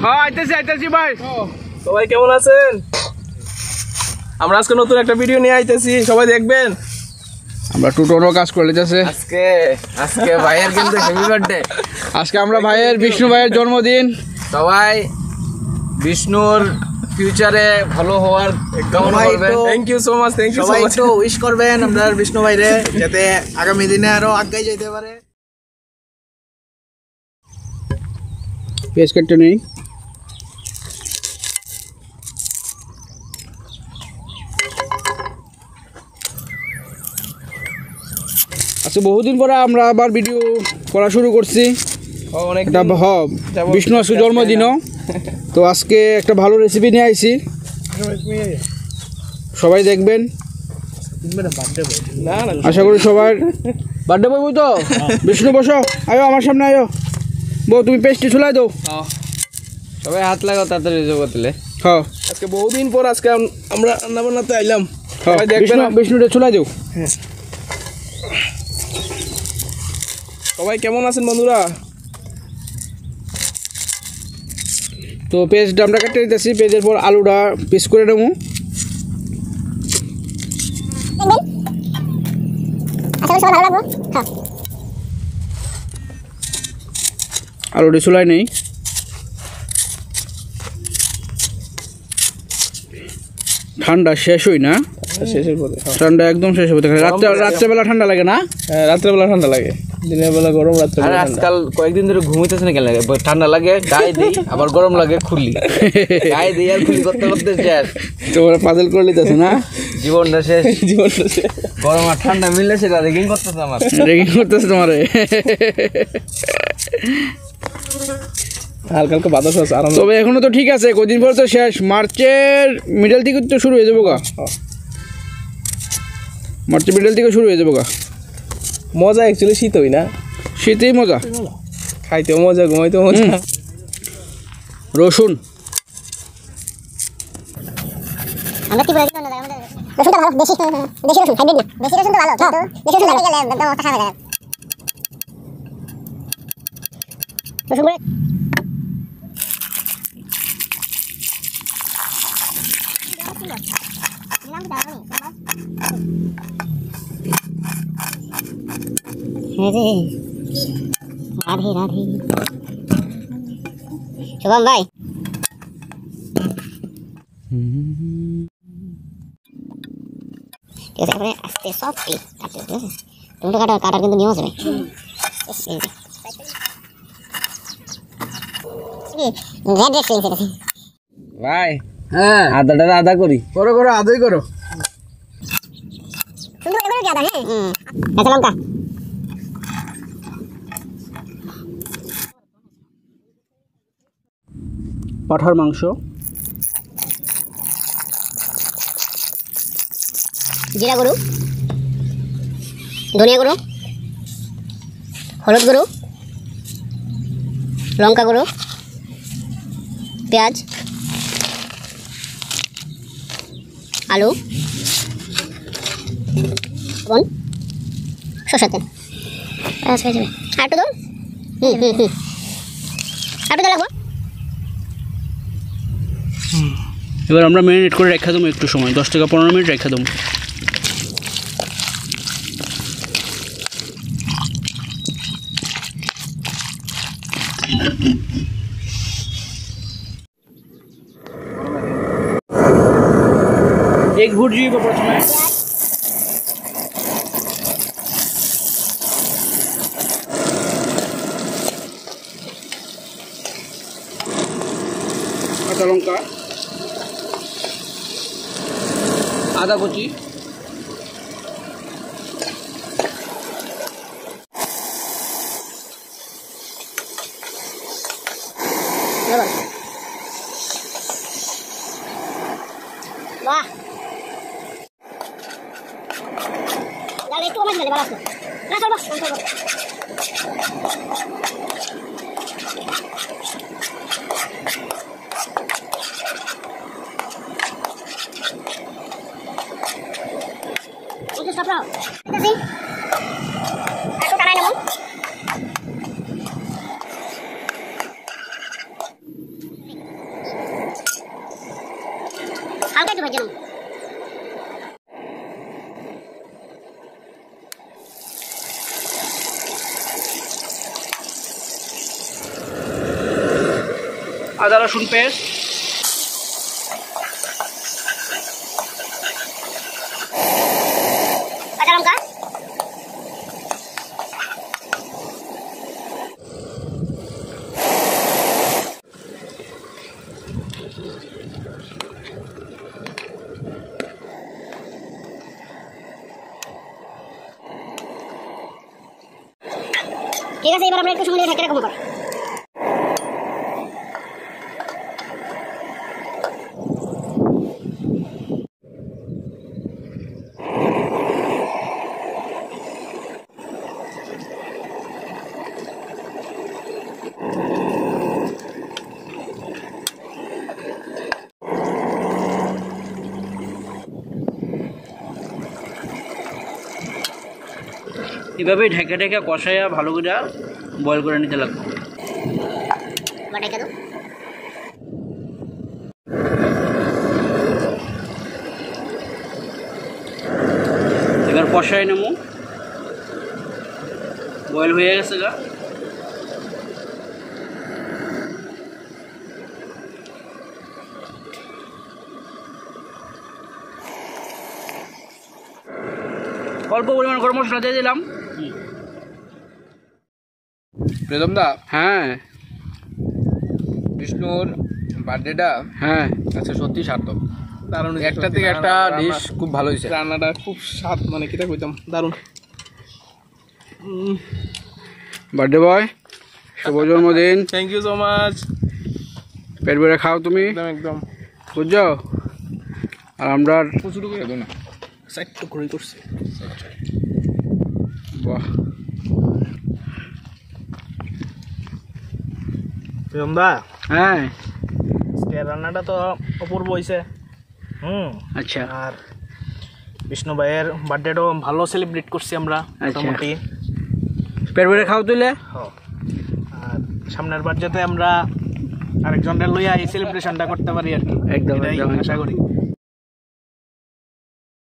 হ্যাঁ আইতেছি ভাই। সবাই কেমন আছেন? আমরা আজকে নতুন একটা ভিডিও নিয়ে আইতেছি, সবাই দেখবেন। আমরা টুটোরও কাজ করে লিতেছে আজকে ভাইয়ের কিন্তু হ্যাপি বার্থডে। আজকে আমরা ভাইয়ের বিষ্ণু ভাইয়ের জন্মদিন। সবাই বিষ্ণুর ফিউচারে ভালো হওয়ার কামনা করবেন। Thank you so much, thank you so much. Wish করবেন আমরা বিষ্ণু ভাইরে যাতে আগামী দিনে আরো আগাই যেতে পারে। পেজ কাটতে নেই। আচ্ছা বহুদিন পরে আমরা আবার ভিডিও করা শুরু করছি। এটা বিষ্ণু আজকে জন্মদিনও, তো আজকে একটা ভালো রেসিপি নিয়ে আইছি, সবাই দেখবেন। আশা করি সবার বার্থডে বই তো। বিষ্ণু বসো, আয়ো আমার সামনে আয়ো। বউ তুমি পেস্টটি ছুলাই দাও। সবাই হাত লাগাও তাড়াতাড়ি জগতলে। হ্যাঁ আজকে বহুদিন পর আজকে আমরা রান্না বান্নাতে আইলাম। সবাই দেখবেন, বিষ্ণুটা ছুলাই দাও। সবাই কেমন আছেন বন্ধুরা? তো পেঁয়াজটা আমরা কেটে দিতেছি, পেঁয়াজের পর আলুটা পিস করে নেবো। আলুটি চুলাই নেই। ঠান্ডা শেষ হই না, শেষের পরে ঠান্ডা একদম শেষ হবে। রাত্রেবেলা ঠান্ডা লাগে না? হ্যাঁ, রাত্রেবেলা ঠান্ডা লাগে, দিনের বেলা গরম, রাত্রেবেলা ঠান্ডা। আজকাল কয়েকদিন ধরে ঘুমাইতেছে না কেন লাগে? ঠান্ডা লাগে গায়ে দিই, আবার গরম লাগে খুলি, গায়ে দিই আর খুলি করতে করতে শেষ। তোমরা পাজল করে লিতেছে না? জীবনটা শেষ, জীবনটা শেষ। গরম আর ঠান্ডা মিললে সেটা রেগিং করতেছে আমার, রেগিং করতেছে তোমারে। হালকা হালকা বাতাস আছে আরাম। তবে এখনো তো ঠিক আছে, কদিন পরে তো শেষ, মার্চের মিডল থেকে তো শুরু হয়ে যাবো গা। মার্চের মিডল থেকে শুরু হয়ে যাবো গা। মজা অ্যাকচুয়ালি শীতই না, শীতেই মজা, খাইতেও মজা, ঘুমাইতেও মজা। রসুন আমরা কি বলি জানো, আমাদের রসুনটা ভালো, দেশি রসুন, হাইব্রিড না, দেশি রসুন তো ভালো, কিন্তু দেশি রসুন ভালো গেলে একদম মাথা খারাপ হয়ে যায়। রসুন করে রাধে রাধে শুভম ভাই। ঠিক আছে, এবারে আস্তে সফটলি কাটতে হবে, ঠিক আছে? টমেটো কাটার কিন্তু নিয়ম আছে ভাই। ভাই হ্যাঁ, আদাটা আদা করি, করো আদই করো। কাঁচা লঙ্কা, পাঠার মাংস, জিরা গুঁড়ো, ধনিয়া গুঁড়ো, হলুদ গুঁড়ো, লঙ্কা গুঁড়ো, পেঁয়াজ, আলু, লবণ, সরষের তেল, আচ্ছা হয়ে যাবে। আর একটু দাও, আর একটু লাগবো। এবার আমরা ম্যারিনেট করে রেখে দেবো একটু সময়, 10 থেকে 15 মিনিট রেখে দেবো। एक भुर्जी को प्रथमे কাঁচা লঙ্কা, আদা কুচি, বাহ লাল একটু কমে দিলে ভালো আছে না, চলবো একটু স্টপ রাও, দেখি একটু টানাই নেব। আদা রসুন পেস্ট, কাঁচা লঙ্কা, ঠিক আছে। এবার আমরা একটু সময় ঢেকে রাখবো। এভাবে ঢেকে ঢেকে কষাইয়া ভালো করে বয়েল করে নিতে লাগবে। এবার কষাই নেবো, বয়েল হয়ে গেছে গা। অল্প পরিমাণ গরম মশলা দিয়ে দিলাম। প্রীতম দা, হ্যাঁ বিষ্ণুর বার্থডেটা হ্যাঁ আচ্ছা সত্যি সার্থক। দারুণ একটা থেকে একটা ডিশ খুব ভালো হয়েছে। রান্নাটা খুব স্বাদ, মানে কিটা কইতাম, দারুণ। বার্থডে বয়, শুভ জন্মদিন, থ্যাংক ইউ সো মাচ। পেট ভরে খাও তুমি, একদম একদম বুঝছো। আর আমরা প্রচুর করে দেবো না, সাইড তো ঘুরে করছি। বাহ, দা হ্যাঁ রান্নাটা তো অপূর্ব হয়েছে। আচ্ছা আর বিষ্ণু ভাইয়ের বার্থডেটাও ভালো সেলিব্রেট করছি আমরা মোটামুটি। পেট ভরে খাও তুলে। আর সামনের বার যাতে আমরা আরেকজনের লইয়া এই সেলিব্রেশনটা করতে পারি আর কি, একদম এটাই একদম আশা করি।